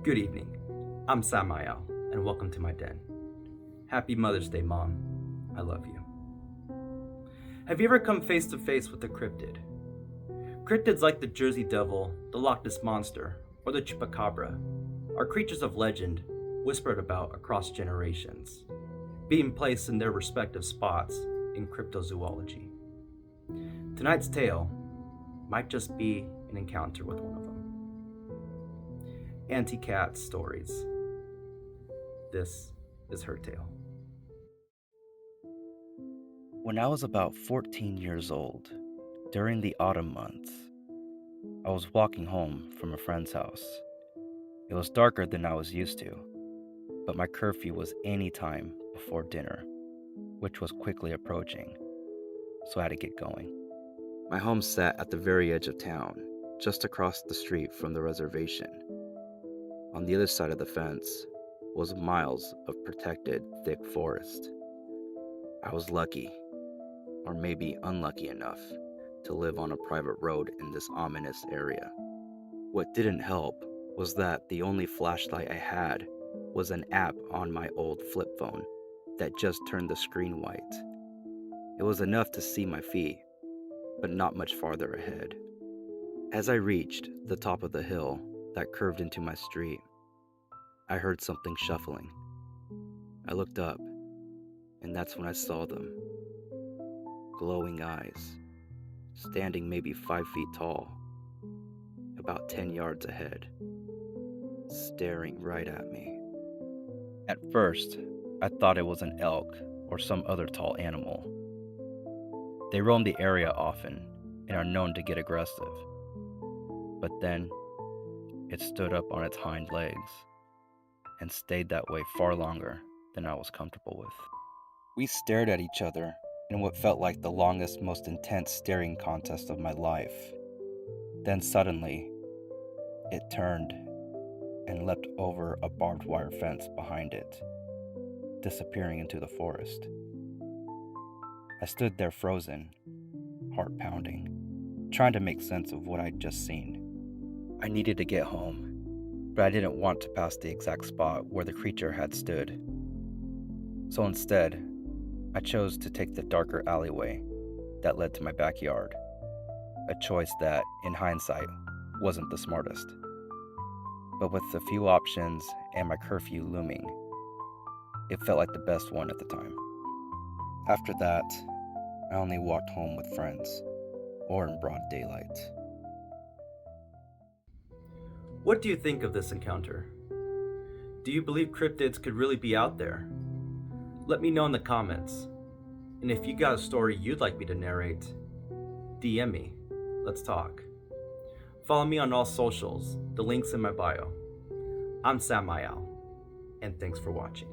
Good evening. I'm Samael, and welcome to my den. Happy Mother's Day, Mom. I love you. Have you ever come face to face with a cryptid? Cryptids like the Jersey Devil, the Loch Ness Monster, or the Chupacabra are creatures of legend whispered about across generations, being placed in their respective spots in cryptozoology. Tonight's tale might just be an encounter with one of them. Auntie Cat Stories. This is her tale. When I was about 14 years old, during the autumn months, I was walking home from a friend's house. It was darker than I was used to, but my curfew was any time before dinner, which was quickly approaching, so I had to get going. My home sat at the very edge of town, just across the street from the reservation. On the other side of the fence was miles of protected, thick forest. I was lucky, or maybe unlucky enough, to live on a private road in this ominous area. What didn't help was that the only flashlight I had was an app on my old flip phone that just turned the screen white. It was enough to see my feet, but not much farther ahead. As I reached the top of the hill that curved into my street, I heard something shuffling. I looked up, and that's when I saw them. Glowing eyes, standing maybe 5 feet tall, about 10 yards ahead, staring right at me. At first, I thought it was an elk or some other tall animal. They roam the area often and are known to get aggressive. But then, it stood up on its hind legs and stayed that way far longer than I was comfortable with. We stared at each other in what felt like the longest, most intense staring contest of my life. Then suddenly, it turned and leapt over a barbed wire fence behind it, disappearing into the forest. I stood there frozen, heart pounding, trying to make sense of what I'd just seen. I needed to get home, but I didn't want to pass the exact spot where the creature had stood. So instead, I chose to take the darker alleyway that led to my backyard, a choice that, in hindsight, wasn't the smartest. But with a few options and my curfew looming, it felt like the best one at the time. After that, I only walked home with friends, or in broad daylight. What do you think of this encounter? Do you believe cryptids could really be out there? Let me know in the comments. And if you got a story you'd like me to narrate, DM me. Let's talk. Follow me on all socials, the link's in my bio. I'm Samael, and thanks for watching.